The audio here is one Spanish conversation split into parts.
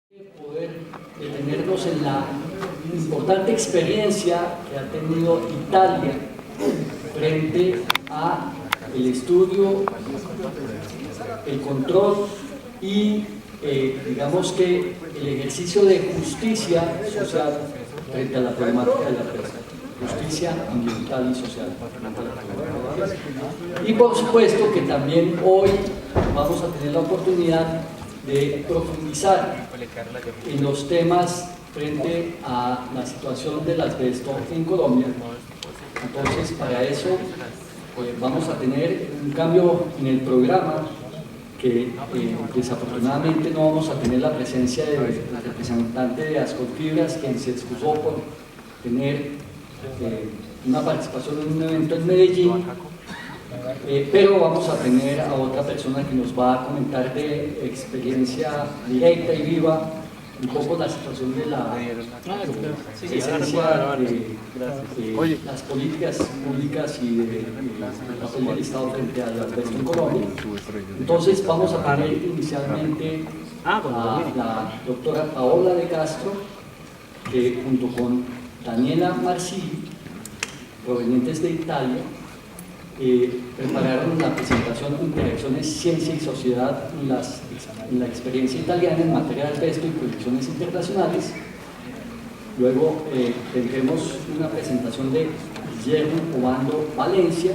Poder detenernos en la importante experiencia que ha tenido Italia frente a el estudio, el control y digamos que el ejercicio de justicia social frente a la problemática de la pesca, justicia ambiental y social. Y por supuesto que también hoy vamos a tener la oportunidad de profundizar en los temas frente a la situación del asbesto en Colombia. Entonces, para eso vamos a tener un cambio en el programa, que desafortunadamente no vamos a tener la presencia del representante de Ascolfibras, quien se excusó por tener una participación en un evento en Medellín. Pero vamos a tener a otra persona que nos va a comentar de experiencia directa y viva un poco la situación de la esencia de las políticas públicas y del papel del Estado frente al asbesto en Colombia. Entonces vamos a tener inicialmente a la doctora Paola de Castro, que junto con Daniela Marsilli, provenientes de Italia, prepararon la presentación de Interacciones Ciencia y Sociedad en la experiencia italiana en materia de asbesto y proyecciones internacionales. Luego tendremos una presentación de Guillermo Obando Valencia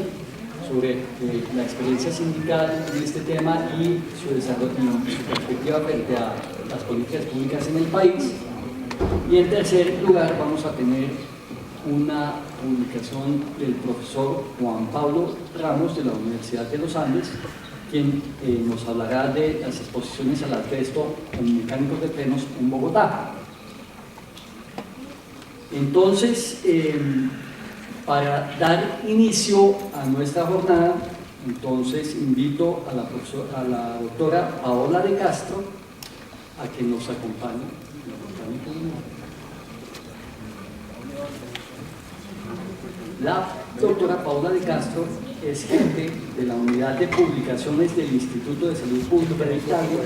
sobre la experiencia sindical en este tema y su desarrollo y su perspectiva frente a las políticas públicas en el país. Y en tercer lugar vamos a tener una publicación del profesor Juan Pablo Ramos de la Universidad de los Andes, quien nos hablará de las exposiciones al asbesto en mecánicos de frenos en Bogotá. Entonces, para dar inicio a nuestra jornada, entonces invito a la doctora Paola de Castro a que nos acompañe. La doctora Paola de Castro es jefe de la Unidad de Publicaciones del Instituto de Salud Pública de Italia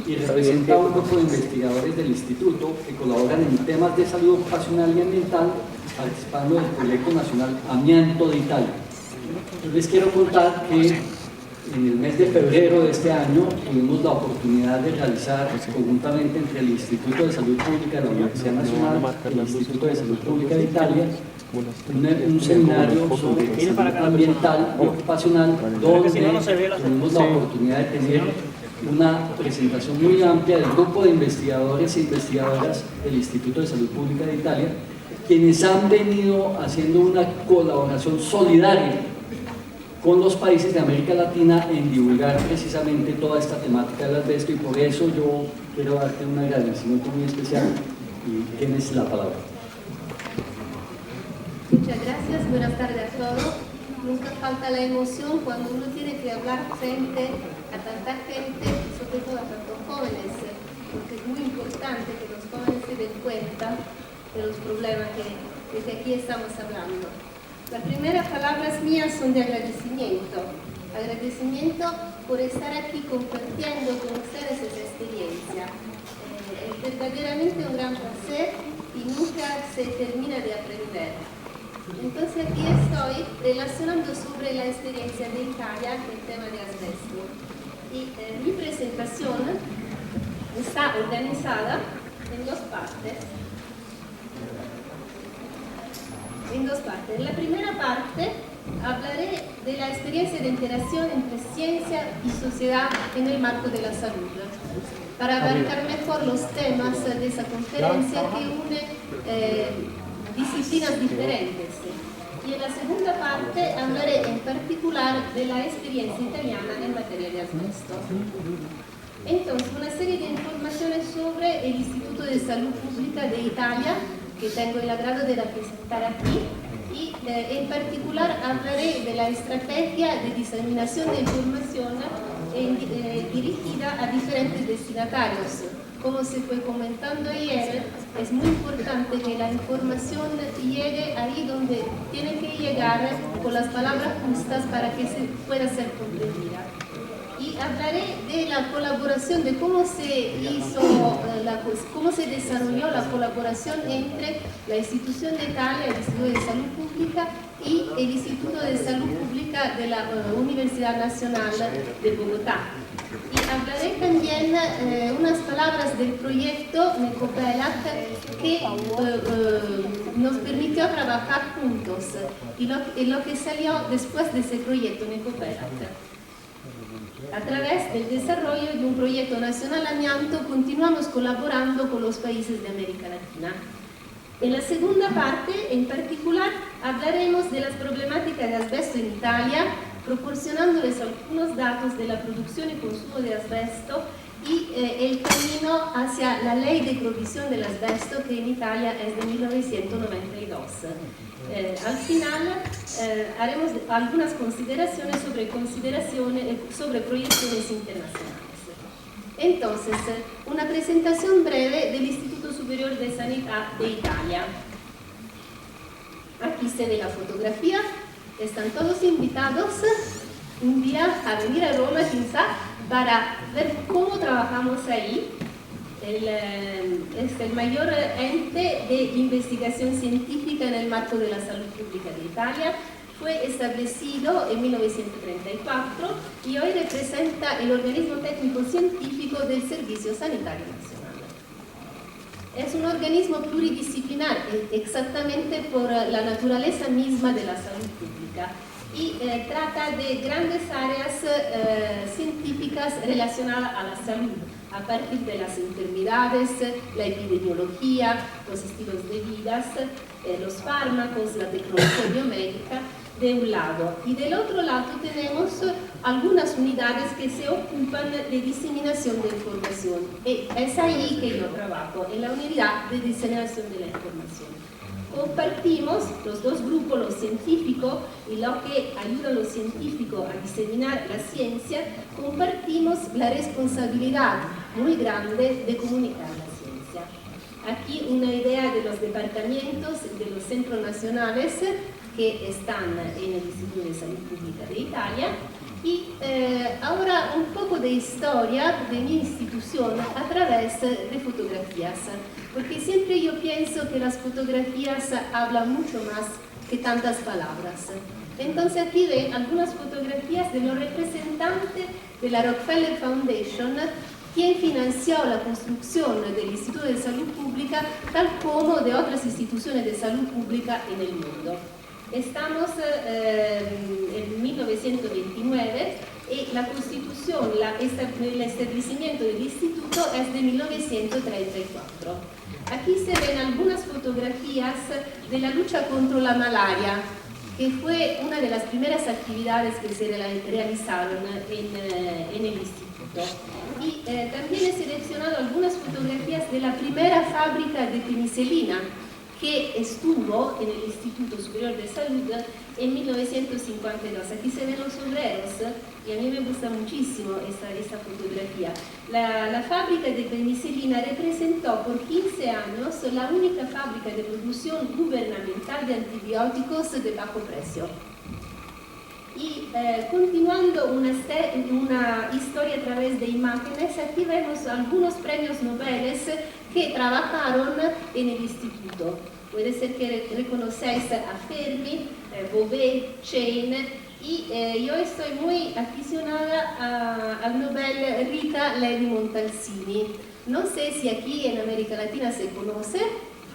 y representa a un grupo de investigadores del instituto que colaboran en temas de salud ocupacional y ambiental, participando del Proyecto Nacional Amianto de Italia. Yo les quiero contar que en el mes de febrero de este año tuvimos la oportunidad de realizar conjuntamente entre el Instituto de Salud Pública de la Universidad Nacional y el Instituto de Salud Pública de Italia un seminario sobre salud ambiental y ocupacional, donde tuvimos la oportunidad de tener una presentación muy amplia del grupo de investigadores e investigadoras del Instituto de Salud Pública de Italia, quienes han venido haciendo una colaboración solidaria con los países de América Latina en divulgar precisamente toda esta temática del asbesto, y por eso yo quiero darte un agradecimiento muy especial y tienes la palabra. Muchas gracias, buenas tardes a todos. Nunca falta la emoción cuando uno tiene que hablar frente a tanta gente, sobre todo a tantos jóvenes, porque es muy importante que los jóvenes se den cuenta de los problemas que aquí estamos hablando. Las primeras palabras mías son de agradecimiento. Agradecimiento por estar aquí compartiendo con ustedes esa experiencia. Es verdaderamente un gran placer y nunca se termina de aprender. Entonces aquí estoy relacionando sobre la experiencia de Italia en el tema de asbesto. Y mi presentación está organizada en dos partes. En la primera parte hablaré de la experiencia de interacción entre ciencia y sociedad en el marco de la salud, para abarcar mejor los temas de esa conferencia que une disciplinas diferentes. Y en la segunda parte hablaré en particular de la experiencia italiana en materia de asbesto. Entonces, una serie de informaciones sobre el Instituto de Salud Pública de Italia, que tengo el agrado de representar aquí, y en particular hablaré de la estrategia de diseminación de información dirigida a diferentes destinatarios. Como se fue comentando ayer, es muy importante que la información llegue ahí donde tiene que llegar, con las palabras justas para que se pueda ser comprendida. y hablaré de la colaboración, de cómo se hizo, cómo se desarrolló la colaboración entre la institución de Italia, el Instituto de Salud Pública y el Instituto de Salud Pública de la Universidad Nacional de Bogotá. Y hablaré también unas palabras del proyecto Necopelac que nos permitió trabajar juntos y lo que salió después de ese proyecto Necopelac. A través del desarrollo de un proyecto nacional amianto continuamos colaborando con los países de América Latina. En la segunda parte, en particular, hablaremos de las problemáticas de asbesto en Italia, proporcionándoles algunos datos de la producción y consumo de asbesto y el camino hacia la ley de provisión del asbesto que en Italia es de 1992. Al final haremos algunas consideraciones sobre proyecciones internacionales. Entonces, una presentación breve del Instituto Superior de Sanidad de Italia. Aquí se ve la fotografía. Están todos invitados un día a venir a Roma, quizá, para ver cómo trabajamos ahí. Es el mayor ente de investigación científica en el marco de la salud pública de Italia. Fue establecido en 1934 y hoy representa el organismo técnico-científico del Servicio Sanitario Nacional. Es un organismo pluridisciplinar, exactamente por la naturaleza misma de la salud pública, y trata de grandes áreas científicas relacionadas a la salud, a partir de las enfermedades, la epidemiología, los estilos de vida, los fármacos, la tecnología biomédica, de un lado. Y del otro lado tenemos algunas unidades que se ocupan de diseminación de información. Y es ahí que yo trabajo, en la unidad de diseminación de la información. Compartimos los dos grupos, los científicos y lo que ayuda a los científicos a diseminar la ciencia, compartimos la responsabilidad muy grande de comunicar la ciencia. Aquí una idea de los departamentos, de los centros nacionales que están en el Instituto de Salud Pública de Italia. Y ahora un poco de historia de mi institución a través de fotografías, porque siempre yo pienso que las fotografías hablan mucho más que tantas palabras. Entonces aquí ven algunas fotografías de los representantes de la Rockefeller Foundation, quien financió la construcción del Instituto de Salud Pública, tal como de otras instituciones de salud pública en el mundo. Estamos en 1929 y la constitución, el establecimiento del instituto es de 1934. Aquí se ven algunas fotografías de la lucha contra la malaria, que fue una de las primeras actividades que se realizaron en el instituto. Y también he seleccionado algunas fotografías de la primera fábrica de penicilina que estuvo en el Instituto Superior de Salud en 1952. Aquí se ven los obreros y a mí me gusta muchísimo esta fotografía. La fábrica de penicilina representó por 15 años la única fábrica de producción gubernamental de antibióticos de bajo precio. Y continuando una historia a través de imágenes, aquí vemos algunos premios Nobel que trabajaron en el instituto. Puede ser que reconocéis a Fermi, Beauvais, Chain, y yo estoy muy aficionada al Nobel Rita Levi Montalcini. No sé si aquí en América Latina se conoce.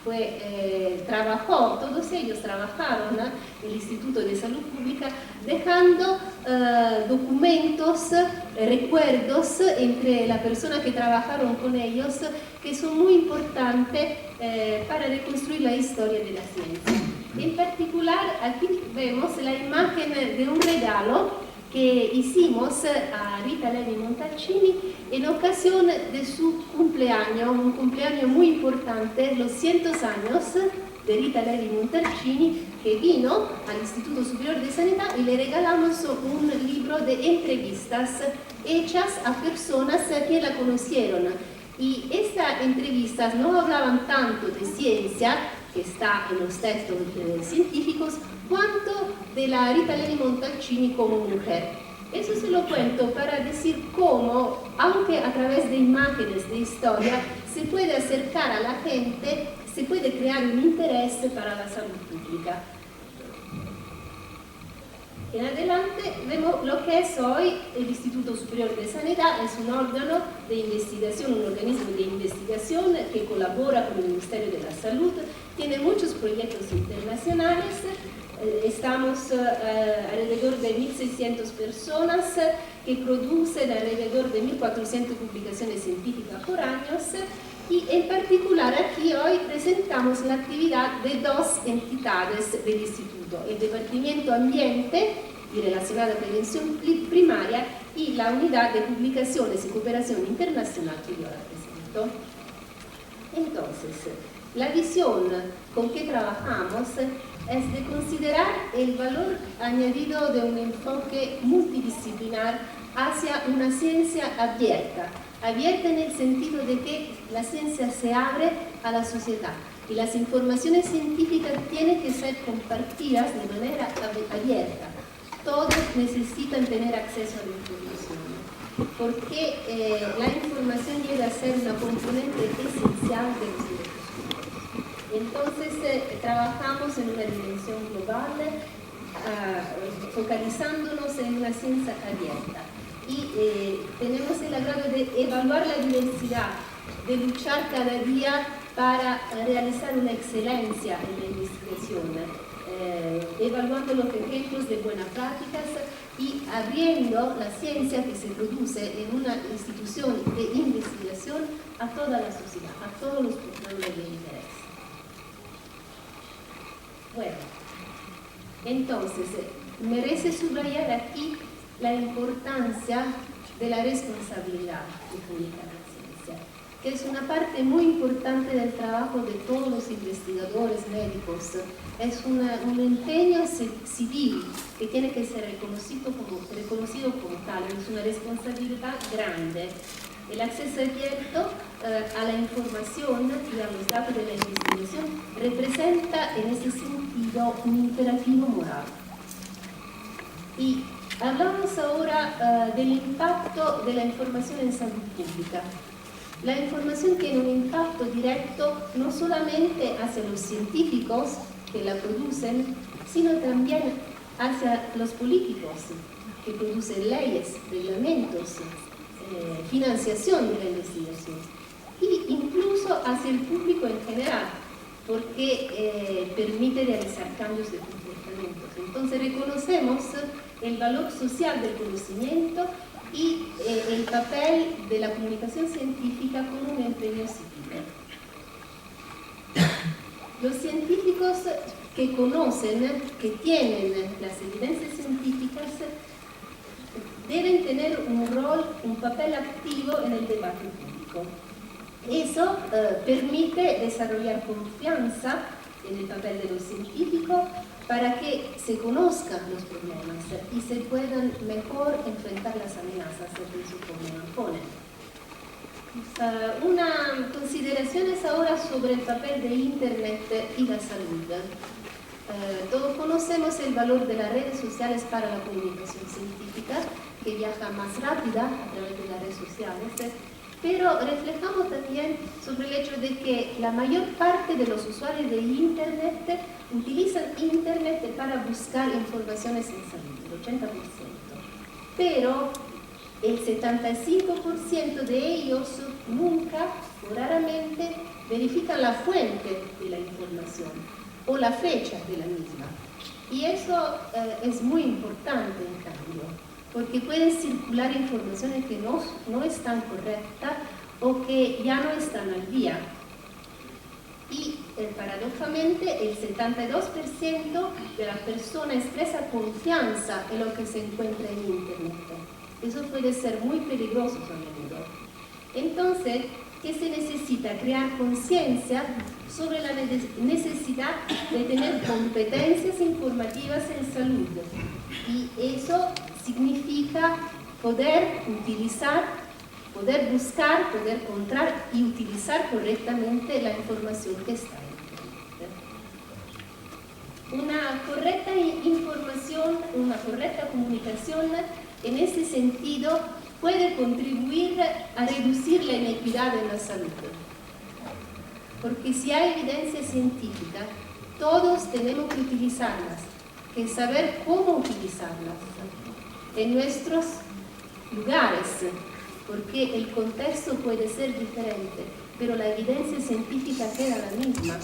Todos ellos trabajaron en el Instituto de Salud Pública dejando documentos, recuerdos entre las personas que trabajaron con ellos que son muy importantes para reconstruir la historia de la ciencia. En particular, aquí vemos la imagen de un regalo que hicimos a Rita Levi Montalcini en ocasión de su cumpleaños, un cumpleaños muy importante, los 100 años de Rita Levi Montalcini, que vino al Instituto Superior de Sanidad y le regalamos un libro de entrevistas hechas a personas que la conocieron. Y estas entrevistas no hablaban tanto de ciencia, que está en los textos científicos, cuanto de la Rita Levi Montalcini como mujer. Eso se lo cuento para decir cómo, aunque a través de imágenes, de historia, se puede acercar a la gente, se puede crear un interés para la salud pública. En adelante vemos lo que es hoy el Instituto Superior de Sanidad. Es un órgano de investigación, un organismo de investigación que colabora con el Ministerio de la Salud, tiene muchos proyectos internacionales. Estamos alrededor de 1.600 personas que producen alrededor de 1.400 publicaciones científicas por año, y en particular aquí hoy presentamos la actividad de dos entidades del Instituto, el Departamento Ambiente y relacionada prevención primaria y la Unidad de Publicaciones y Cooperación Internacional que yo represento. Entonces, la visión con que trabajamos es de considerar el valor añadido de un enfoque multidisciplinar hacia una ciencia abierta en el sentido de que la ciencia se abre a la sociedad y las informaciones científicas tienen que ser compartidas de manera abierta. Todos necesitan tener acceso a la información, porque la información llega a ser una componente esencial de los derechos humanos. Entonces, trabajamos en una dimensión global, focalizándonos en una ciencia abierta. Y tenemos el agrado de evaluar la diversidad, de luchar cada día para realizar una excelencia en la investigación, evaluando los ejemplos de buenas prácticas y abriendo la ciencia que se produce en una institución de investigación a toda la sociedad, a todos los portadores de interés. Bueno, entonces, merece subrayar aquí la importancia de la responsabilidad de publicar la ciencia, que es una parte muy importante del trabajo de todos los investigadores médicos. Es un empeño civil que tiene que ser reconocido como tal, es una responsabilidad grande. El acceso abierto a la información y a los datos de la investigación representa en ese sentido un imperativo moral. Y hablamos ahora del impacto de la información en salud pública. La información tiene un impacto directo no solamente hacia los científicos que la producen, sino también hacia los políticos que producen leyes, reglamentos, financiación de la investigación, e incluso hacia el público en general, porque permite realizar cambios de comportamientos. Entonces reconocemos el valor social del conocimiento y el papel de la comunicación científica como un empeño civil. Los científicos que conocen, que tienen las evidencias científicas, deben tener un rol, un papel activo en el debate público. Eso permite desarrollar confianza en el papel de los científicos para que se conozcan los problemas y se puedan mejor enfrentar las amenazas que suponen. Una consideración es ahora sobre el papel de Internet y la salud. Todos conocemos el valor de las redes sociales para la comunicación científica, que viaja más rápida a través de las redes sociales, pero reflejamos también sobre el hecho de que la mayor parte de los usuarios de Internet utilizan Internet para buscar informaciones en salud, el 80%. Pero el 75% de ellos nunca o raramente verifican la fuente de la información o la fecha de la misma. Y eso es muy importante en cambio, porque pueden circular informaciones que no están correctas o que ya no están al día. Y paradójicamente el 72% de las personas expresa confianza en lo que se encuentra en Internet. Eso puede ser muy peligroso a menudo. Entonces, ¿qué se necesita? Crear conciencia sobre la necesidad de tener competencias informativas en salud. Y eso significa poder utilizar, poder buscar, poder encontrar y utilizar correctamente la información que está en Internet. Una correcta información, una correcta comunicación En ese sentido, puede contribuir a reducir la inequidad en la salud. Porque si hay evidencia científica, todos tenemos que utilizarlas, que saber cómo utilizarlas en nuestros lugares, porque el contexto puede ser diferente, pero la evidencia científica queda la misma.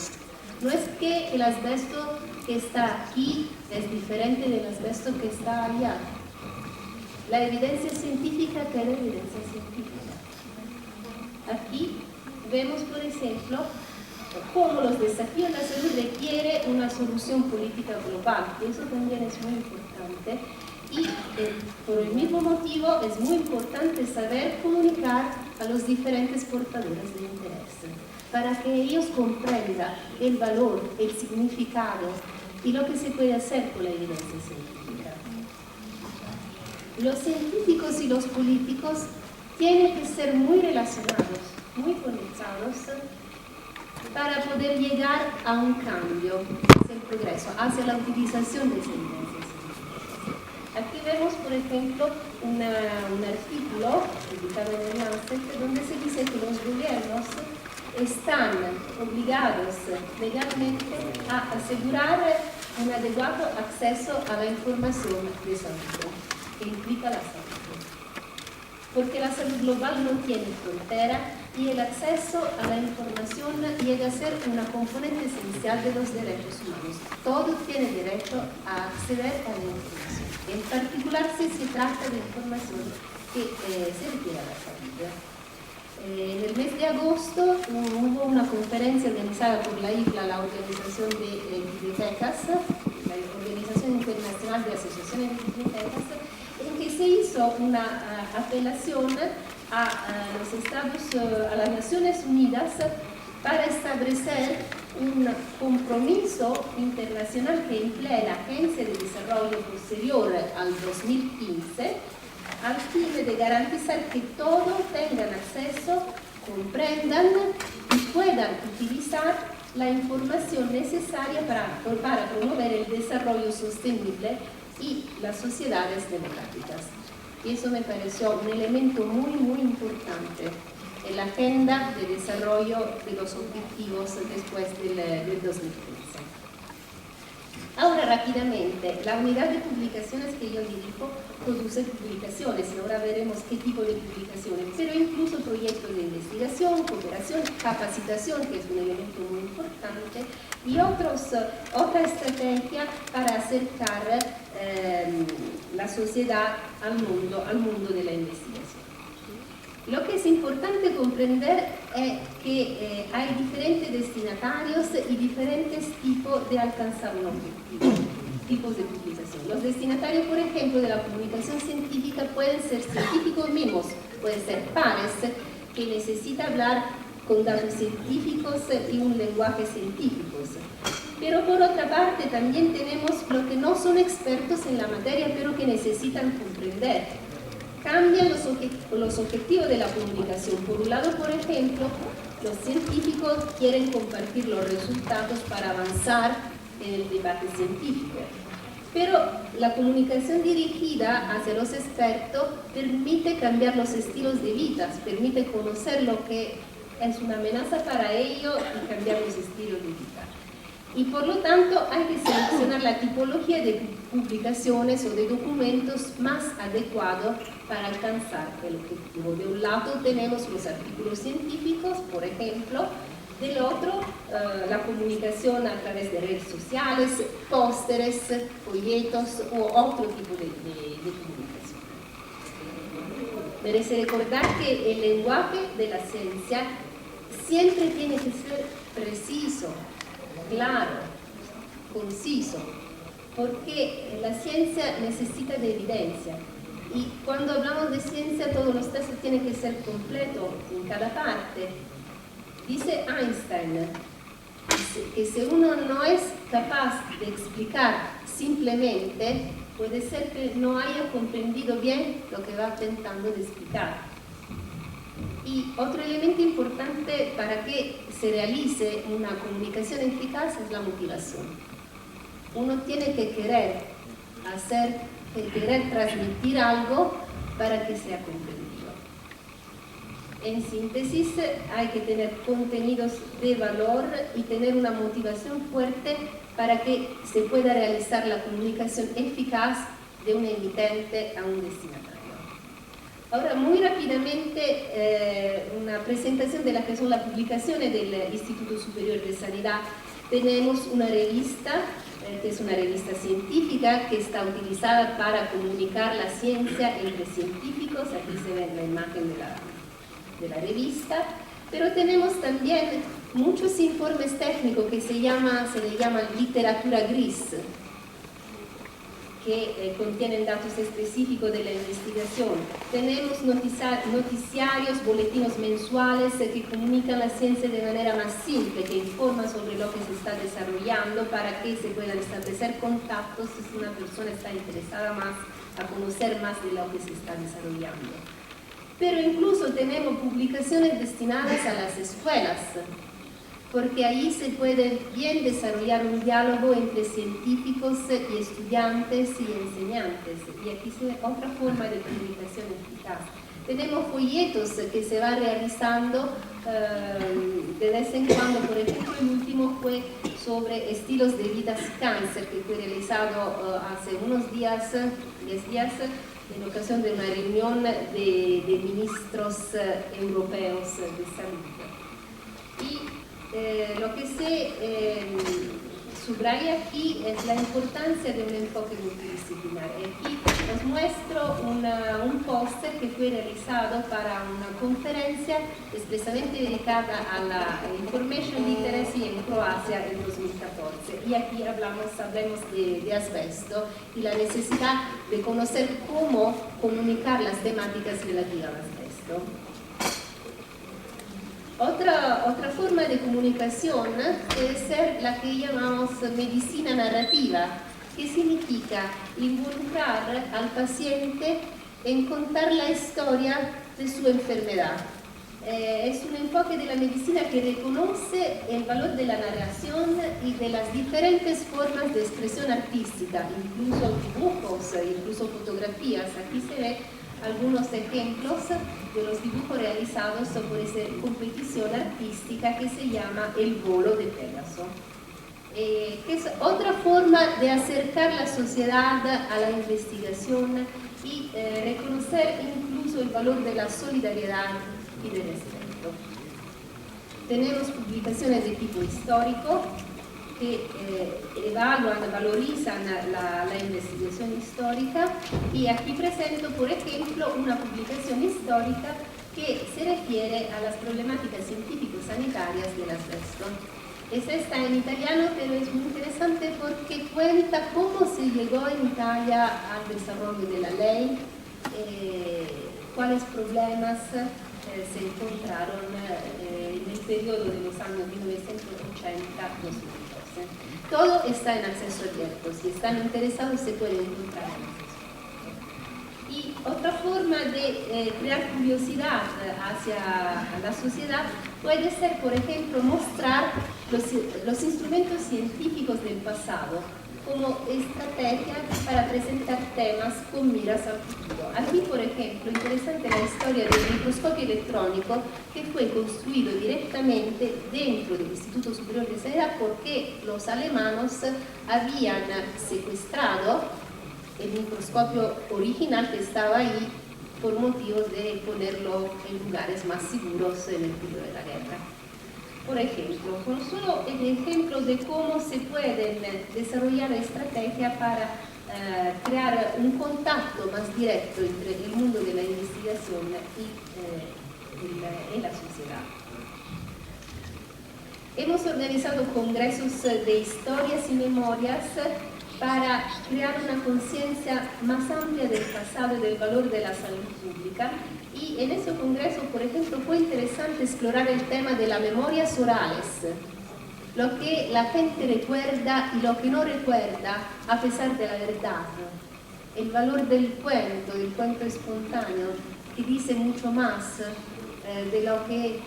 No es que el asbesto que está aquí es diferente del asbesto que está allá. La evidencia científica queda evidencia científica. Aquí vemos, por ejemplo, cómo los desafíos de la salud requieren una solución política global, y eso también es muy importante. Y por el mismo motivo es muy importante saber comunicar a los diferentes portadores de interés, para que ellos comprendan el valor, el significado y lo que se puede hacer con la evidencia científica. Los científicos y los políticos tienen que ser muy relacionados, muy conectados, para poder llegar a un cambio hacia el progreso, hacia la utilización de esa evidencia científica. Aquí vemos, por ejemplo, un artículo publicado en el Lancet, donde se dice que los gobiernos están obligados legalmente a asegurar un adecuado acceso a la información de salud, que implica la salud. Porque la salud global no tiene frontera y el acceso a la información llega a ser una componente esencial de los derechos humanos. Todos tienen derecho a acceder a la información. En particular, si se trata de información que se refiere a la salud. En el mes de agosto hubo una conferencia organizada por la IFLA, la Organización de Bibliotecas, la Organización Internacional de Asociaciones de Bibliotecas, en que se hizo una apelación a las Naciones Unidas para establecer un compromiso internacional que emplee la Agencia de Desarrollo posterior al 2015, al fin de garantizar que todos tengan acceso, comprendan y puedan utilizar la información necesaria para promover el desarrollo sostenible y las sociedades democráticas. Y eso me pareció un elemento muy, muy importante en la agenda de desarrollo de los objetivos después del 2015. Ahora rápidamente, la unidad de publicaciones que yo dirijo produce publicaciones, y ahora veremos qué tipo de publicaciones, pero incluso proyectos de investigación, cooperación, capacitación, que es un elemento muy importante, y otra estrategia para acercar la sociedad al mundo de la investigación. Lo que es importante comprender es que hay diferentes destinatarios y diferentes tipos de alcanzar un objetivo, tipos de publicación. Los destinatarios, por ejemplo, de la comunicación científica pueden ser científicos mismos, pueden ser pares que necesitan hablar con datos científicos y un lenguaje científico. Pero por otra parte también tenemos los que no son expertos en la materia, pero que necesitan comprender. Cambian los objetivos de la comunicación. Por un lado, por ejemplo, los científicos quieren compartir los resultados para avanzar en el debate científico. Pero la comunicación dirigida hacia los expertos permite cambiar los estilos de vida, permite conocer lo que es una amenaza para ellos y cambiar los estilos de vida. Y por lo tanto hay que seleccionar la tipología de publicaciones o de documentos más adecuados para alcanzar el objetivo. De un lado tenemos los artículos científicos, por ejemplo, del otro la comunicación a través de redes sociales, pósteres, folletos u otro tipo de comunicación. Merece recordar que el lenguaje de la ciencia siempre tiene que ser preciso, claro, conciso, porque la ciencia necesita de evidencia. Y cuando hablamos de ciencia, todos los textos tienen que ser completos en cada parte. Dice Einstein que si uno no es capaz de explicar simplemente, puede ser que no haya comprendido bien lo que va intentando de explicar. Y otro elemento importante para que se realice una comunicación eficaz es la motivación. Uno tiene que querer hacer querer transmitir algo para que sea comprendido. En síntesis, hay que tener contenidos de valor y tener una motivación fuerte para que se pueda realizar la comunicación eficaz de un emitente a un destinatario. Ahora, muy rápidamente, una presentación de las que son las publicaciones del Instituto Superior de Sanidad. Tenemos una revista, que es una revista científica, que está utilizada para comunicar la ciencia entre científicos. Aquí se ve la imagen de la revista. Pero tenemos también muchos informes técnicos que se le llama literatura gris, que contienen datos específicos de la investigación. Tenemos noticiarios, boletines mensuales que comunican la ciencia de manera más simple, que informan sobre lo que se está desarrollando para que se puedan establecer contactos si una persona está interesada más a conocer más de lo que se está desarrollando. Pero incluso tenemos publicaciones destinadas a las escuelas, porque ahí se puede bien desarrollar un diálogo entre científicos y estudiantes y enseñantes. Y aquí se ve otra forma de comunicación eficaz. Tenemos folletos que se van realizando de vez en cuando. Por ejemplo, el último fue sobre estilos de vida cáncer, que fue realizado hace unos días, 10 días, en ocasión de una reunión de ministros europeos de salud. Y lo que se subraya aquí es la importancia de un enfoque multidisciplinar. Aquí os muestro un póster que fue realizado para una conferencia expresamente dedicada a la Information Literacy en Croacia en 2014. Y aquí hablamos de asbesto y la necesidad de conocer cómo comunicar las temáticas relativas al asbesto. Otra forma de comunicación puede ser la que llamamos medicina narrativa, que significa involucrar al paciente en contar la historia de su enfermedad. Es un enfoque de la medicina que reconoce el valor de la narración y de las diferentes formas de expresión artística, incluso dibujos, incluso fotografías. Aquí se ve algunos ejemplos de los dibujos realizados por esa competición artística que se llama El Volo de Pégaso, que es otra forma de acercar la sociedad a la investigación y reconocer incluso el valor de la solidaridad y del respeto. Tenemos publicaciones de tipo histórico que evalúan, valorizan la investigación histórica, y aquí presento, por ejemplo, una publicación histórica que se refiere a las problemáticas científico-sanitarias del asbesto. Esta está en italiano, pero es muy interesante porque cuenta cómo se llegó en Italia al desarrollo de la ley, cuáles problemas se encontraron en el periodo de los años 1980-2012. Todo está en acceso abierto. Si están interesados, se pueden encontrar en acceso abierto. Y otra forma de crear curiosidad hacia la sociedad puede ser, por ejemplo, mostrar los instrumentos científicos del pasado como estrategia para presentar temas con miras al futuro. Aquí, por ejemplo, interesante la historia del microscopio electrónico, que fue construido directamente dentro del Instituto Superior de Sanidad porque los alemanes habían secuestrado el microscopio original que estaba ahí por motivos de ponerlo en lugares más seguros en el periodo de la guerra. Por ejemplo, con solo el ejemplo de cómo se pueden desarrollar estrategias para crear un contacto más directo entre el mundo de la investigación y la sociedad. Hemos organizado congresos de historias y memorias para crear una conciencia más amplia del pasado y del valor de la salud pública. Y en ese congreso, por ejemplo, fue interesante explorar el tema de las memorias orales, lo que la gente recuerda y lo que no recuerda a pesar de la verdad, el valor del cuento espontáneo, que dice mucho más de lo que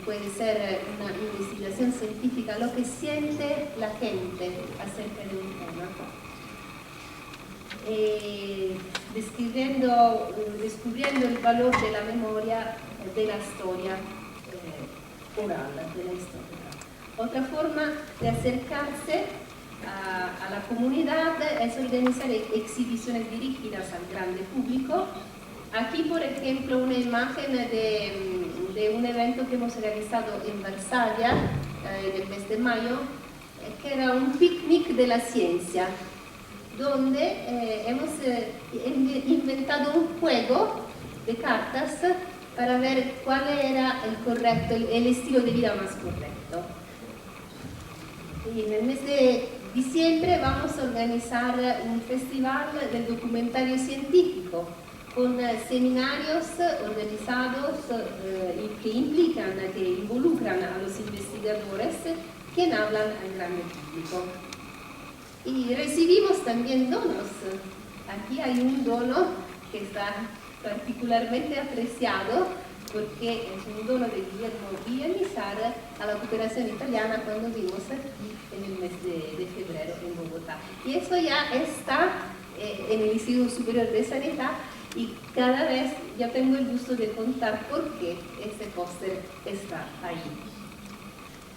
puede ser una investigación científica, lo que siente la gente acerca de un tema. descubriendo el valor de la memoria de la historia oral, de la historia. Otra forma de acercarse a la comunidad es organizar exhibiciones dirigidas al grande público. Aquí, por ejemplo, una imagen de un evento que hemos realizado en Varsavia en el mes de mayo, que era un picnic de la ciencia, donde hemos inventado un juego de cartas para ver cuál era el estilo de vida más correcto. Y en el mes de diciembre vamos a organizar un festival del documentario científico con seminarios organizados que involucran a los investigadores que hablan al grande público. Y recibimos también donos. Aquí hay un dono que está particularmente apreciado porque es un dono de Guillermo Villamizar a la cooperación italiana cuando vimos aquí en el mes de febrero en Bogotá. Y eso ya está en el Instituto Superior de Sanidad y cada vez ya tengo el gusto de contar por qué este póster está ahí.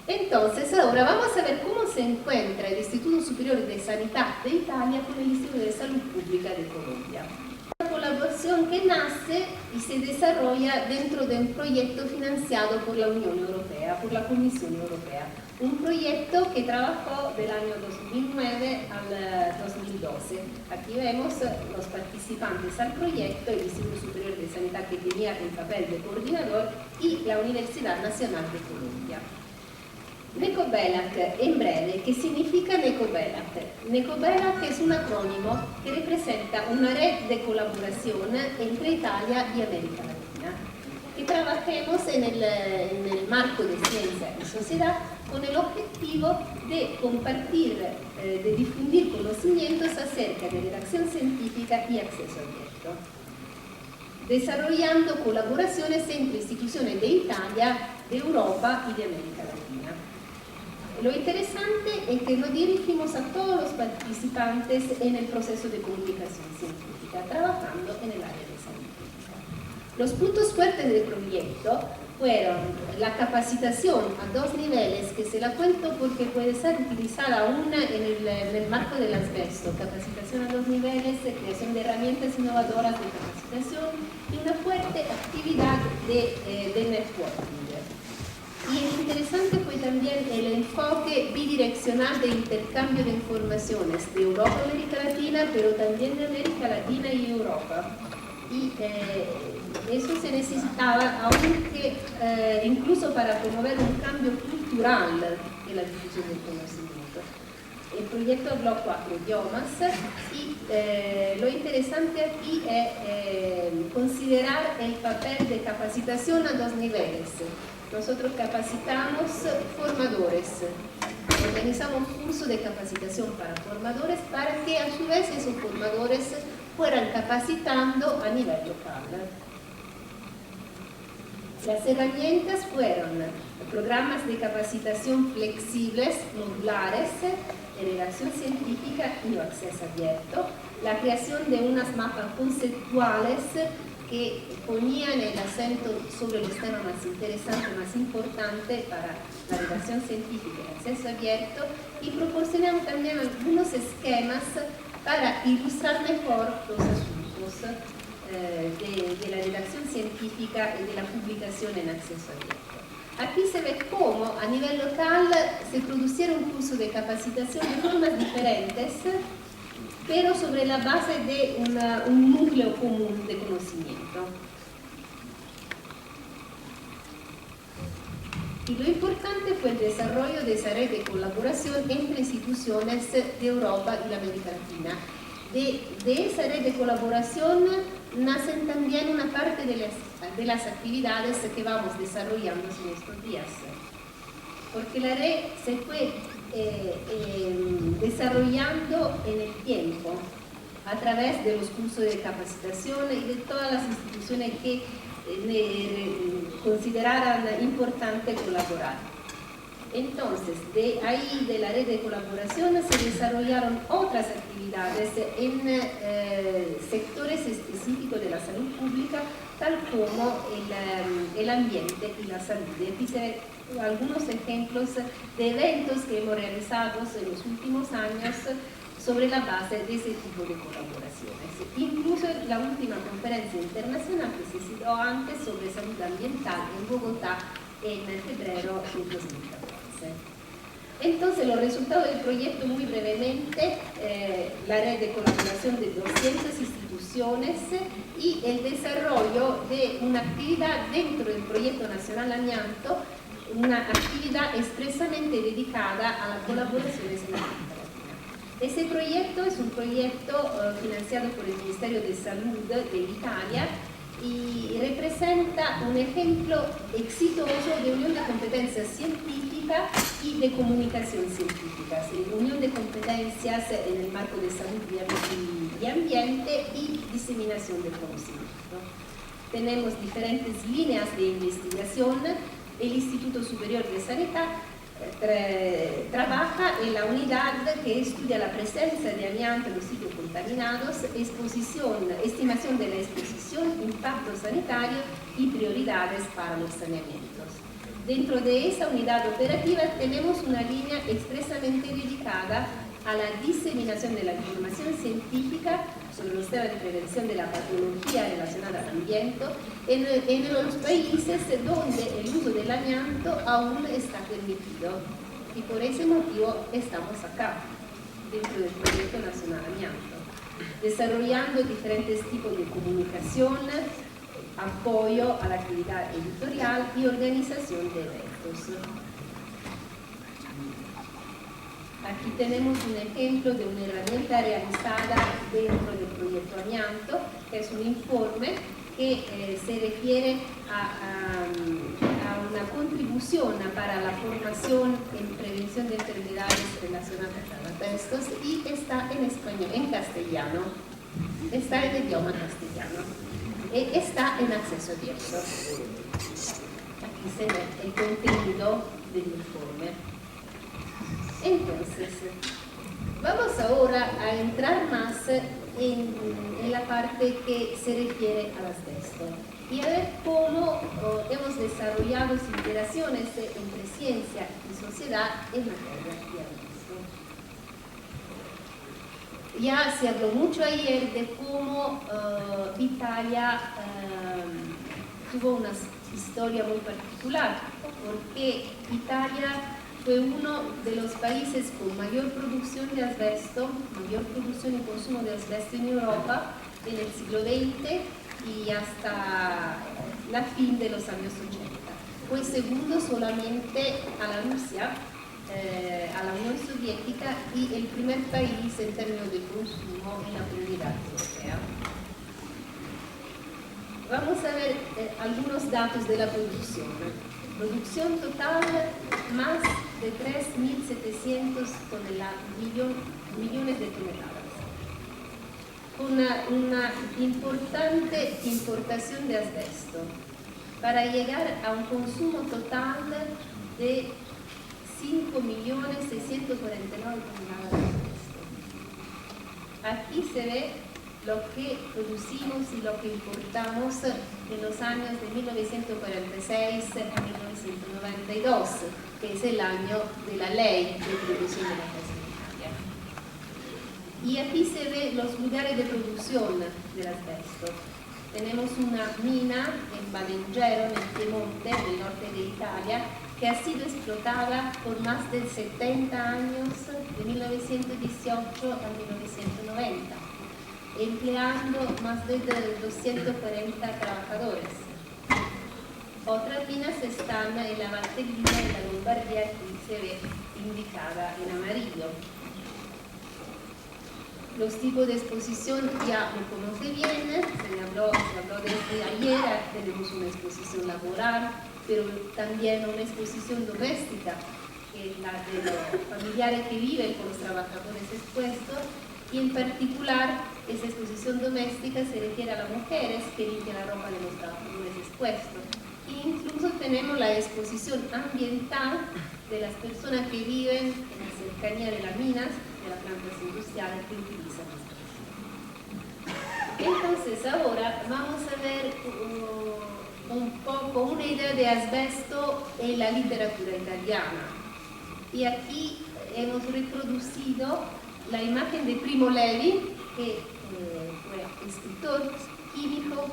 Entonces, ahora vamos a ver cómo se encuentra el Instituto Superior de Sanidad de Italia con el Instituto de Salud Pública de Colombia. Una colaboración que nace y se desarrolla dentro de un proyecto financiado por la Unión Europea, por la Comisión Europea. Un proyecto que trabajó del año 2009 al 2012. Aquí vemos los participantes al proyecto, el Instituto Superior de Sanidad que tenía el papel de coordinador y la Universidad Nacional de Colombia. NECOBELAC, en breve, ¿qué significa NECOBELAC? NECOBELAC es un acrónimo que representa una red de colaboración entre Italia y América Latina. Que trabajemos en el marco de ciencia y sociedad con el objetivo de compartir, de difundir conocimientos acerca de redacción científica y acceso abierto, desarrollando colaboraciones entre instituciones de Italia, de Europa y de América Latina. Lo interesante es que nos dirigimos a todos los participantes en el proceso de comunicación científica, trabajando en el área de salud pública. Los puntos fuertes del proyecto fueron la capacitación a 2 niveles, que se la cuento porque puede ser utilizada una en el marco del asbesto, capacitación a 2 niveles, creación de herramientas innovadoras de capacitación y una fuerte actividad de networking. Y el interesante fue también el enfoque bidireccional de intercambio de informaciones de Europa a América Latina, pero también de América Latina y Europa. Y eso se necesitaba, aunque incluso para promover un cambio cultural en la difusión del conocimiento. El proyecto habló 4 idiomas y lo interesante aquí es considerar el papel de capacitación a 2 niveles. Nosotros capacitamos formadores, organizamos un curso de capacitación para formadores para que a su vez esos formadores fueran capacitando a nivel local. Las herramientas fueron programas de capacitación flexibles, modulares, de redacción científica y acceso abierto, la creación de unas mapas conceptuales que ponían el acento sobre los temas más interesantes, más importantes para la redacción científica y acceso abierto, y proporcionamos también algunos esquemas para ilustrar mejor los asuntos de la redacción científica y de la publicación en acceso abierto. Aquí se ve cómo a nivel local se producieron cursos de capacitación de formas diferentes, pero sobre la base de un núcleo común de conocimiento. Y lo importante fue el desarrollo de esa red de colaboración entre instituciones de Europa y la América Latina. De esa red de colaboración nacen también una parte de las actividades que vamos desarrollando en estos días. Porque la red se fue desarrollando en el tiempo a través de los cursos de capacitación y de todas las instituciones que consideraran importante colaborar. Entonces, de ahí, de la red de colaboración, se desarrollaron otras actividades en sectores específicos de la salud pública, tal como el ambiente y la salud. Y aquí se ven algunos ejemplos de eventos que hemos realizado en los últimos años sobre la base de ese tipo de colaboraciones. Incluso la última conferencia internacional que se citó antes sobre salud ambiental en Bogotá en febrero del 2014. Entonces, los resultados del proyecto, muy brevemente: la red de colaboración de 200 instituciones y el desarrollo de una actividad dentro del Proyecto Nacional Amianto, una actividad expresamente dedicada a las colaboraciones en América Latina. Ese proyecto es un proyecto financiado por el Ministerio de Salud de Italia y representa un ejemplo exitoso de unión de competencias científicas y de comunicación científica, unión de competencias en el marco de salud y ambiente y diseminación del conocimiento. Tenemos diferentes líneas de investigación. El Instituto Superior de Sanidad trabaja en la unidad que estudia la presencia de amianto en los sitios contaminados, estimación de la exposición, impacto sanitario y prioridades para los saneamientos. Dentro de esa unidad operativa tenemos una línea expresamente dedicada a la diseminación de la información científica sobre los temas de prevención de la patología relacionada al ambiente en los países donde el uso del amianto aún está permitido. Y por ese motivo estamos acá, dentro del Proyecto Nacional Amianto, desarrollando diferentes tipos de comunicación, apoyo a la actividad editorial y organización de eventos. Aquí tenemos un ejemplo de una herramienta realizada dentro del proyecto Amianto, que es un informe que se refiere a una contribución para la formación en prevención de enfermedades relacionadas a estos, y está en español, en castellano, está en idioma castellano, está en acceso abierto. Aquí se ve el contenido del informe. Entonces, vamos ahora a entrar más en la parte que se refiere al asbesto y a ver cómo hemos desarrollado interacciones entre ciencia y sociedad en materia de asbesto. Ya se habló mucho ayer de cómo Italia tuvo una historia muy particular, porque Italia fue uno de los países con mayor producción de asbesto, mayor producción y consumo de asbesto en Europa en el siglo XX y hasta la fin de los años 80. Fue segundo solamente a la Rusia, a la Unión Soviética, y el primer país en términos de consumo en la Comunidad Europea. Vamos a ver algunos datos de la producción. Producción total, más de 3.700 millones de toneladas. Una importante importación de asbesto para llegar a un consumo total de 5.649.000 toneladas de asbesto. Aquí se ve lo que producimos y lo que importamos en los años de 1946 a 1992, que es el año de la ley de producción de la asbesto. Y aquí se ve los lugares de producción del asbesto. Tenemos una mina en Valengero, en el Piemonte, del norte de Italia, que ha sido explotada por más de 70 años, de 1918 a 1990. Empleando más de 240 trabajadores. Otras minas están en la Valtellina, en la Lombardía, que se ve indicada en amarillo. Los tipos de exposición ya lo conoce bien, se habló desde ayer. Tenemos una exposición laboral, pero también una exposición doméstica, que es la de los familiares que viven con los trabajadores expuestos. Y en particular, esa exposición doméstica se refiere a las mujeres que limpian la ropa de los trabajadores expuestos. E incluso tenemos la exposición ambiental, de las personas que viven en la cercanía de las minas, de las plantas industriales que utilizan asbestos. Entonces ahora vamos a ver un poco una idea de asbesto en la literatura italiana. Y aquí hemos reproducido la imagen de Primo Levi, que fue escritor, químico,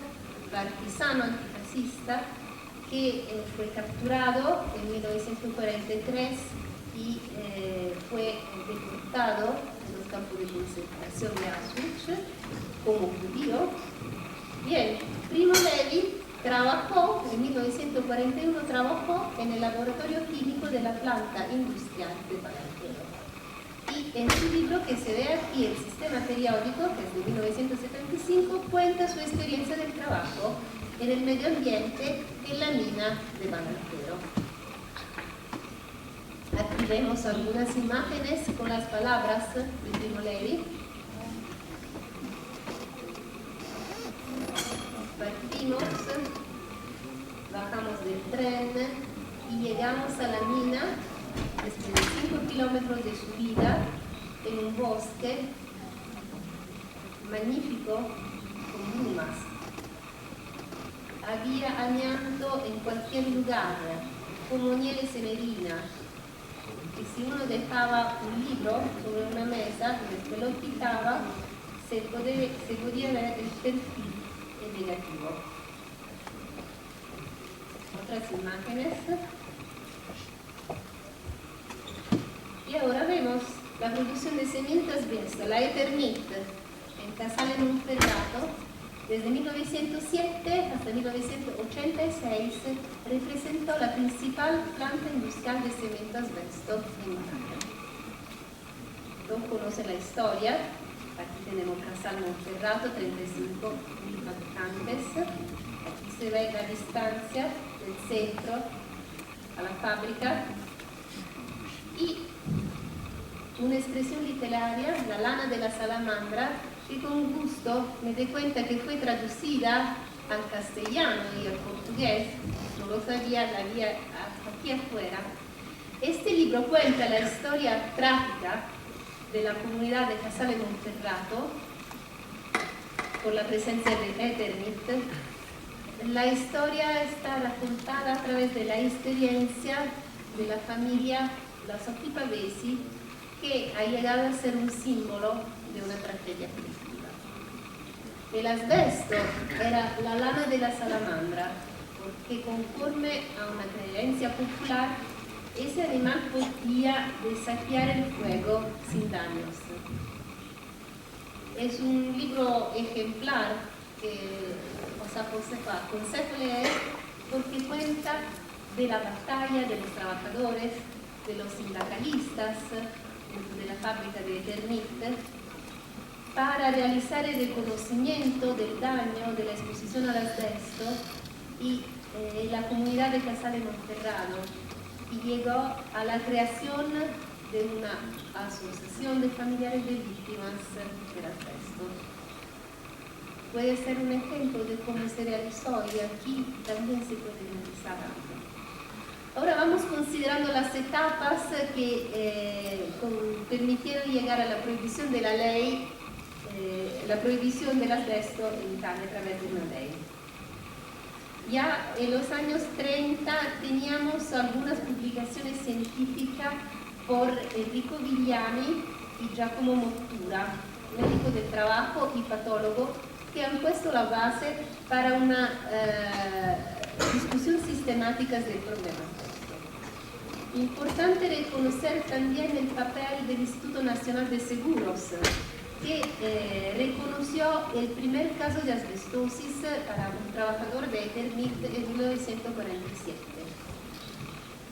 partisano, antifascista, que fue capturado en 1943 y fue deportado en los campos de concentración de Auschwitz como judío. Bien, Primo Levi trabajó, en 1941, trabajó en el laboratorio químico de la planta industrial de Banantero. Y en su libro que se ve aquí, El Sistema Periódico, que es de 1975, cuenta su experiencia del trabajo en el medio ambiente en la mina de Banantero. Aquí vemos algunas imágenes con las palabras de Primo Levi. Partimos, bajamos del tren y llegamos a la mina después de 5 kilómetros de subida en un bosque magnífico con brumas. Había amianto en cualquier lugar, como nieve semerina. Y si uno dejaba un libro sobre una mesa y después lo quitaba, se podía ver el perfil negativo. Otras imágenes. Y ahora vemos la producción de cemento asbesto, la Eternit, en Casale Monferrato, desde 1907 hasta 1986 representó la principal planta industrial de cemento asbesto en Italia. No conoce la historia. Aquí tenemos Casale Monferrato, 35.000 habitantes. Aquí se ve la distancia del centro a la fábrica. Y una expresión literaria, la lana de la salamandra, que con gusto me di cuenta que fue traducida al castellano y al portugués, no lo sabía, la vi aquí afuera. Este libro cuenta la historia trágica de la comunidad de Casale Monferrato por la presencia de Eternit. La historia está raccontada a través de la experiencia de la familia La Sotti Pavesi, que ha llegado a ser un símbolo de una tragedia colectiva. El asbesto era la lana de la salamandra, porque conforme a una creencia popular, ese animal podía desafiar el fuego sin daños. Es un libro ejemplar que os aconsejo leer porque cuenta de la batalla de los trabajadores, de los sindicalistas, de la fábrica de Eternit, para realizar el reconocimiento del daño de la exposición al asbesto y la comunidad de Casale Monferrato, y llegó a la creación de una asociación de familiares de víctimas del asbesto. Puede ser un ejemplo de cómo se realizó y aquí también se puede realizar algo. Ahora vamos considerando las etapas que permitieron llegar a la prohibición de la ley, la prohibición del asbesto en Italia a través de una ley. Ya en los años 30 teníamos algunas publicaciones científicas por Enrico Vigliani y Giacomo Mottura, médico del trabajo y patólogo, que han puesto la base para una discusión sistemática del problema. Importante reconocer también el papel del Instituto Nacional de Seguros, que reconoció el primer caso de asbestosis para un trabajador de Eternit en 1947.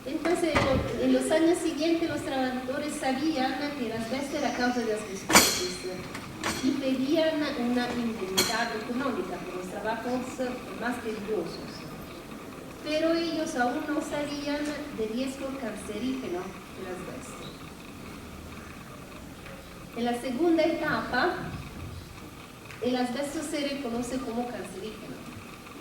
Entonces, en los años siguientes, los trabajadores sabían que el asbesto era causa de asbestosis y pedían una indemnidad económica por los trabajos más peligrosos. Pero ellos aún no sabían del riesgo cancerígeno del asbesto. En la segunda etapa, el asbesto se reconoce como cancerígeno.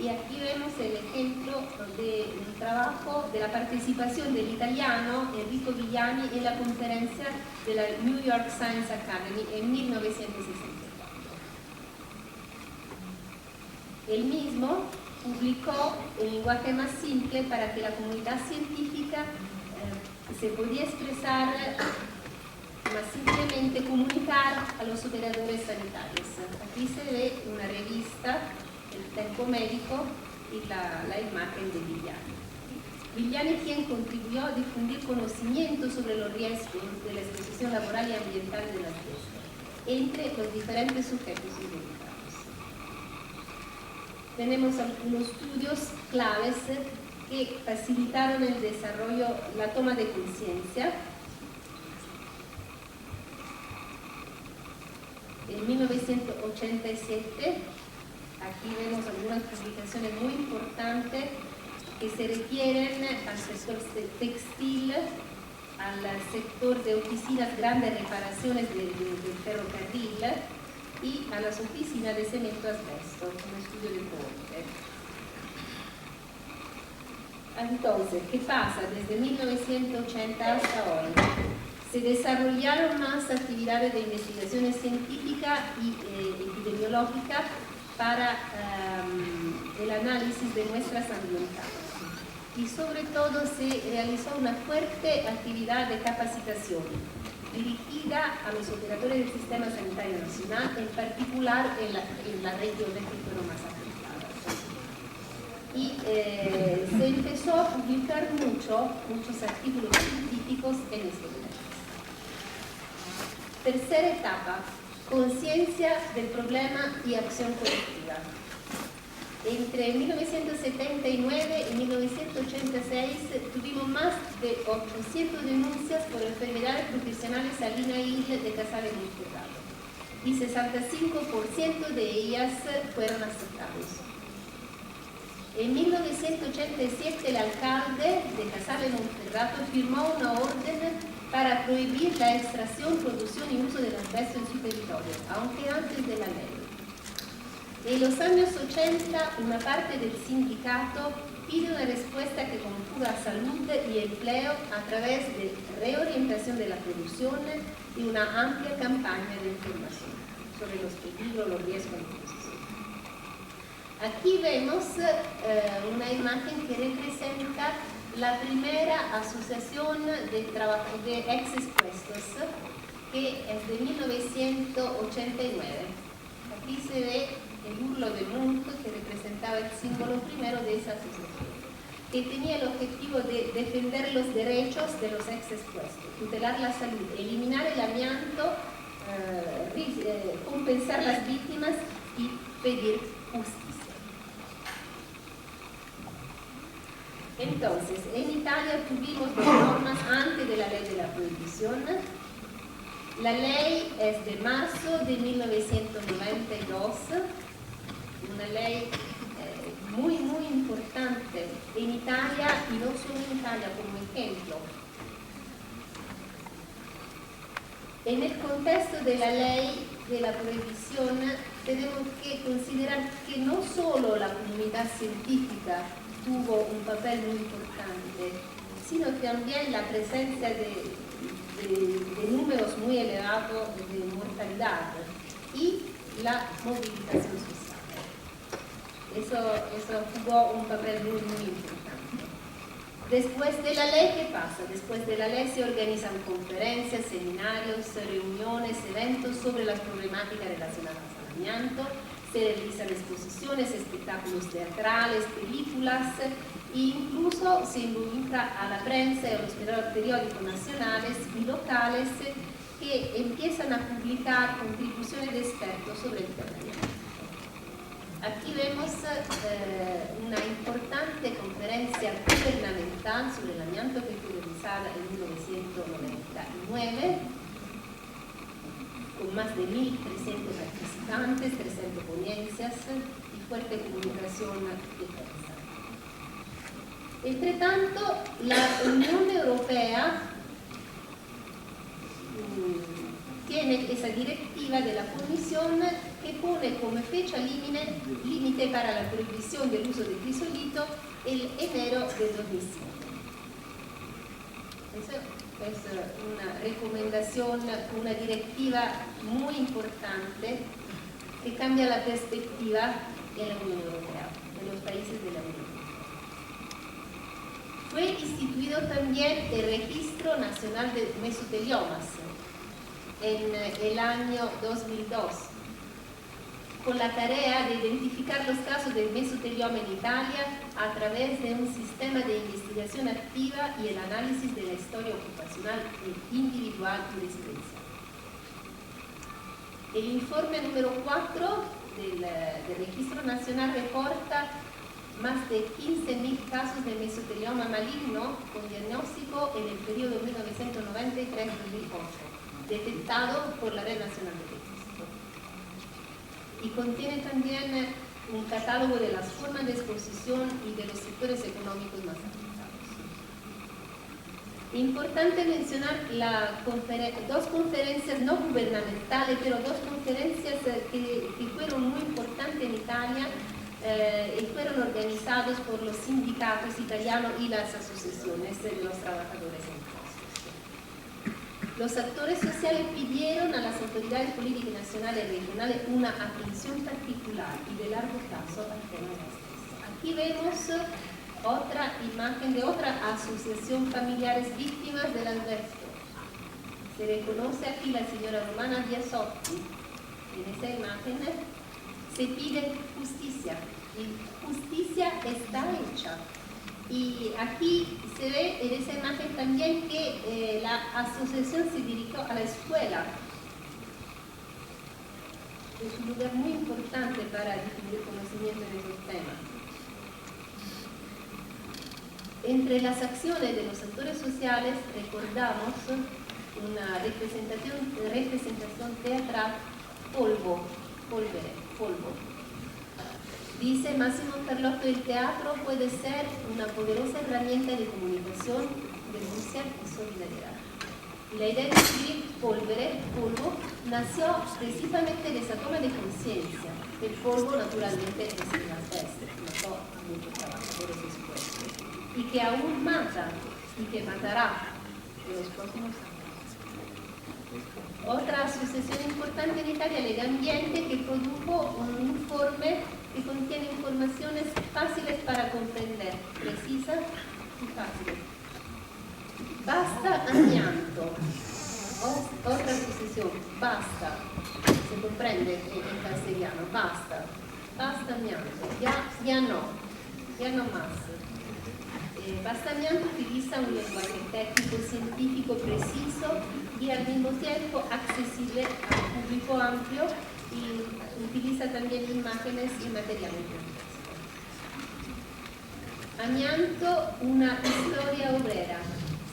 Y aquí vemos el ejemplo del trabajo de la participación del italiano Enrico Vigliani en la conferencia de la New York Science Academy en 1964. Él mismo publicó el lenguaje más simple para que la comunidad científica se podía expresar más simplemente, comunicar a los operadores sanitarios. Aquí se ve una revista, el Tempo Médico, y la imagen de Vigliani. Vigliani, quien contribuyó a difundir conocimiento sobre los riesgos de la exposición laboral y ambiental de las fiestas entre los diferentes sujetos involucrados. Tenemos algunos estudios claves que facilitaron el desarrollo, la toma de conciencia. En 1987, aquí vemos algunas publicaciones muy importantes que se refieren al sector textil, al sector de oficinas, grandes reparaciones del ferrocarril y a las oficinas de cemento asbesto, un estudio de Ponte. Entonces, ¿qué pasa? Desde 1980 hasta hoy se desarrollaron más actividades de investigación científica y epidemiológica para el análisis de muestras ambientales. Y sobre todo se realizó una fuerte actividad de capacitación dirigida a los operadores del sistema sanitario nacional, en particular en la región que fueron más afectadas. Y se empezó a publicar muchos artículos científicos en este tema. Tercera etapa, conciencia del problema y acción colectiva. Entre 1979 y 1986 tuvimos más de 800 denuncias por enfermedades profesionales salina-il de Casale Monferrato y 65% de ellas fueron aceptadas. En 1987 el alcalde de Casale Monferrato firmó una orden para prohibir la extracción, producción y uso del asbesto en su territorio, aunque antes de la ley. En los años 80, una parte del sindicato pide una respuesta que conjuga salud y empleo a través de reorientación de la producción y una amplia campaña de información sobre los peligros, los riesgos de exposición. Aquí vemos una imagen que representa la primera asociación de trabajo de ex expuestos, que es de 1989. Aquí se ve el urlo de Munch, que representaba el símbolo primero de esa asociación, que tenía el objetivo de defender los derechos de los ex expuestos, tutelar la salud, eliminar el amianto, compensar las víctimas y pedir justicia. Entonces, en Italia tuvimos dos normas antes de la ley de la prohibición. La ley es de marzo de 1992, una ley muy importante en Italia y no solo en Italia, como ejemplo. En el contexto de la ley de la prohibición tenemos que considerar que no solo la comunidad científica tuvo un papel muy importante, sino también la presencia de números muy elevados de mortalidad y la movilización social. Eso jugó un papel muy importante. Después de la ley, ¿qué pasa? Después de la ley se organizan conferencias, seminarios, reuniones, eventos sobre las problemáticas relacionadas al amianto, se realizan exposiciones, espectáculos teatrales, películas, e incluso se involucra a la prensa y a los periódicos nacionales y locales que empiezan a publicar contribuciones de expertos sobre el tema. Aquí vemos una importante conferencia gubernamental sobre el amianto que fue realizada en 1999, con más de 1.300 participantes, 300 ponencias y fuerte comunicación de prensa. Entre tanto, la Unión Europea tiene esa directiva de la Comisión que pone como fecha límite para la prohibición del uso de crisolito el enero de 2005. Eso es una recomendación, una directiva muy importante que cambia la perspectiva en la Unión Europea, en los países de la Unión. Fue instituido también el Registro Nacional de Mesoteliomas en el año 2002, con la tarea de identificar los casos de mesotelioma en Italia a través de un sistema de investigación activa y el análisis de la historia ocupacional individual y residencial. El informe número 4 del Registro Nacional reporta más de 15.000 casos de mesotelioma maligno con diagnóstico en el periodo 1993-2008, detectado por la Red Nacional de Registro. Y contiene también un catálogo de las formas de exposición y de los sectores económicos más afectados. Importante mencionar dos conferencias no gubernamentales, pero dos conferencias que fueron muy importantes en Italia y fueron organizados por los sindicatos italianos y las asociaciones de los trabajadores en Los actores sociales pidieron a las autoridades políticas nacionales y regionales una atención particular y de largo plazo al tema de la estrés. Aquí vemos otra imagen de otra asociación familiares víctimas del asbesto. Se reconoce aquí la señora Romana Biasotti. En esa imagen se pide justicia y justicia está hecha. Y aquí se ve en esa imagen también que la asociación se dirigió a la escuela. Es un lugar muy importante para difundir conocimiento de esos temas. Entre las acciones de los actores sociales recordamos una representación teatral polvo. Dice Massimo Carlotto: el teatro puede ser una poderosa herramienta de comunicación, denuncia y solidaridad. Y la idea de escribir polvo, nació precisamente de esa toma de conciencia. El polvo naturalmente es el asbesto, mató a muchos trabajadores expuestos y que aún mata y que matará en los próximos años. Otra asociación importante en Italia, Lega Ambiente, que produjo un informe que contiene informaciones fáciles para comprender, precisas y fáciles. Basta amianto. Otra asociación, basta. Se comprende en castellano, basta. Basta amianto. Ya no más. Basta amianto utiliza un lenguaje técnico, científico, preciso y al mismo tiempo accesible al público amplio, y utiliza también imágenes y materiales. Amianto, una historia obrera.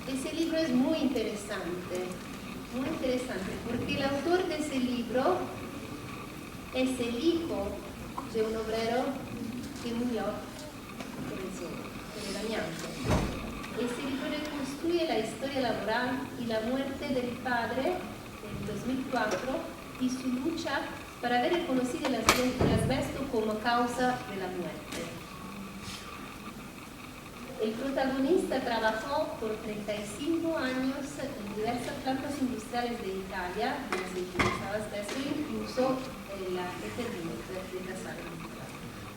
Ese libro es muy interesante, porque el autor de ese libro es el hijo de un obrero que murió por el amianto. Ese libro reconstruye la historia laboral y la muerte del padre en 2004 y su lucha para haber reconocido el asbesto como causa de la muerte. El protagonista trabajó por 35 años en diversas plantas industriales de Italia, donde se utilizaba asbesto, incluso en la de Casale.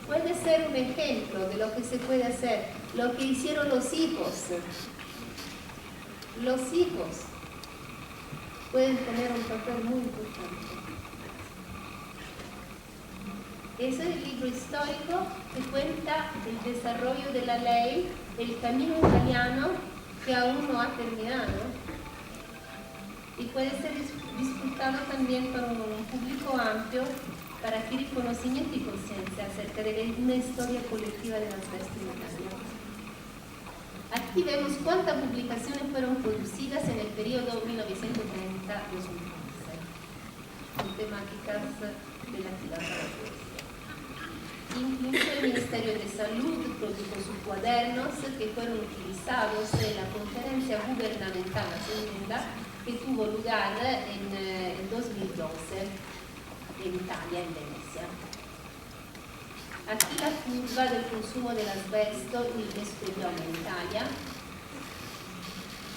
Puede ser un ejemplo de lo que se puede hacer, lo que hicieron los hijos. Los hijos pueden tener un papel muy importante. Es el libro histórico que cuenta el desarrollo de la ley, el camino italiano que aún no ha terminado, y puede ser disfrutado también por un público amplio para adquirir conocimiento y conciencia acerca de una historia colectiva del asbesto en Italia. Aquí vemos cuántas publicaciones fueron producidas en el periodo 1930-2015 con temáticas de la actividad laboral. Incluso el Ministerio de Salud produjo sus cuadernos que fueron utilizados en la conferencia gubernamental nacional que tuvo lugar en 2012. en Italia, en Venecia. Aquí la curva del consumo del asbesto es superior en Italia.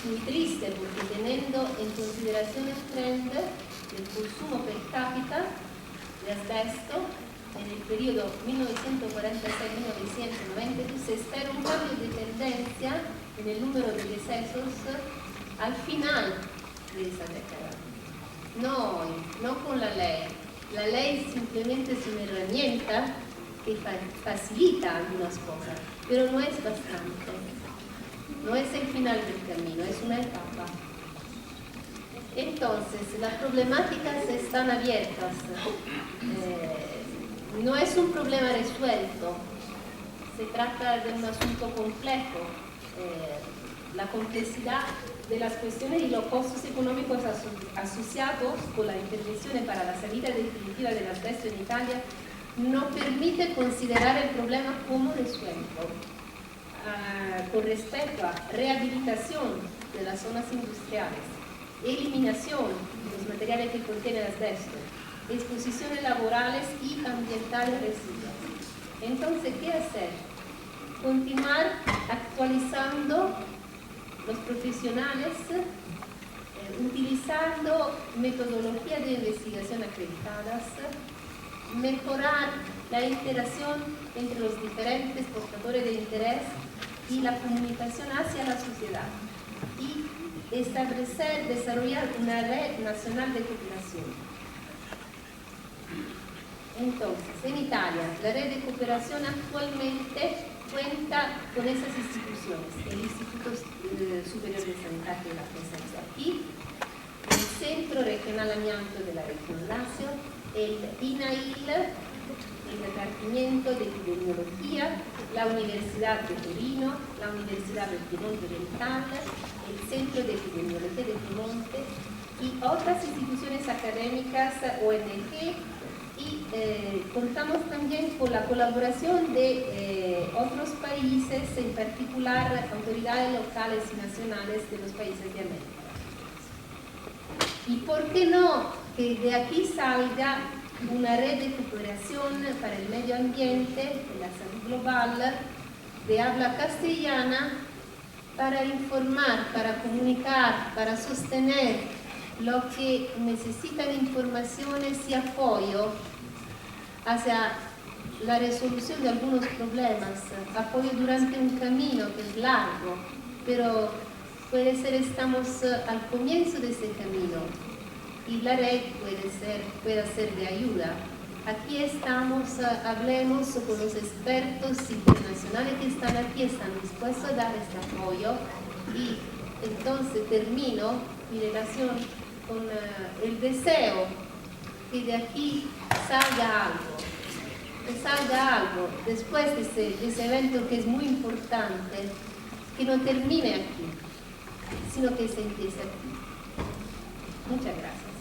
Muy triste porque teniendo en consideración el trend del consumo per cápita de asbesto en el periodo 1946-1992 se espera un cambio de tendencia en el número de decesos al final de esa década. No con la ley. La ley simplemente es una herramienta que facilita algunas cosas, pero no es bastante. No es el final del camino, es una etapa. Entonces, las problemáticas están abiertas. No es un problema resuelto. Se trata de un asunto complejo. La complejidad de las cuestiones y los costos económicos asociados con la intervención para la salida definitiva del asbesto en Italia no permite considerar el problema como resuelto. Con respecto a rehabilitación de las zonas industriales, eliminación de los materiales que contienen asbesto, exposiciones laborales y ambientales residuos. Entonces, ¿qué hacer? Continuar actualizando los profesionales, utilizando metodologías de investigación acreditadas, mejorar la interacción entre los diferentes portadores de interés y la comunicación hacia la sociedad y desarrollar una red nacional de cooperación. Entonces, en Italia, la red de cooperación actualmente cuenta con esas instituciones: el Instituto Superior de Sanidad, que es la presencia aquí, el Centro Regional Amianto de la Región Lazio, el INAIL, el Departamento de Epidemiología, la Universidad de Torino, la Universidad del Piemonte Oriental, el Centro de Epidemiología de Piemonte y otras instituciones académicas, ONG, y contamos también con la colaboración de otros países, en particular autoridades locales y nacionales de los países de América. ¿Y por qué no que de aquí salga una red de cooperación para el medio ambiente, de la salud global, de habla castellana, para informar, para comunicar, para sostener lo que necesitan informaciones y apoyo hacia la resolución de algunos problemas, apoyo durante un camino que es largo, pero puede ser estamos al comienzo de ese camino y la red puede ser de ayuda. Aquí estamos, hablemos con los expertos internacionales que están aquí, están dispuestos a dar este apoyo y entonces termino mi relación con el deseo que de aquí salga algo después de ese evento que es muy importante, que no termine aquí, sino que se empiece aquí. Muchas gracias.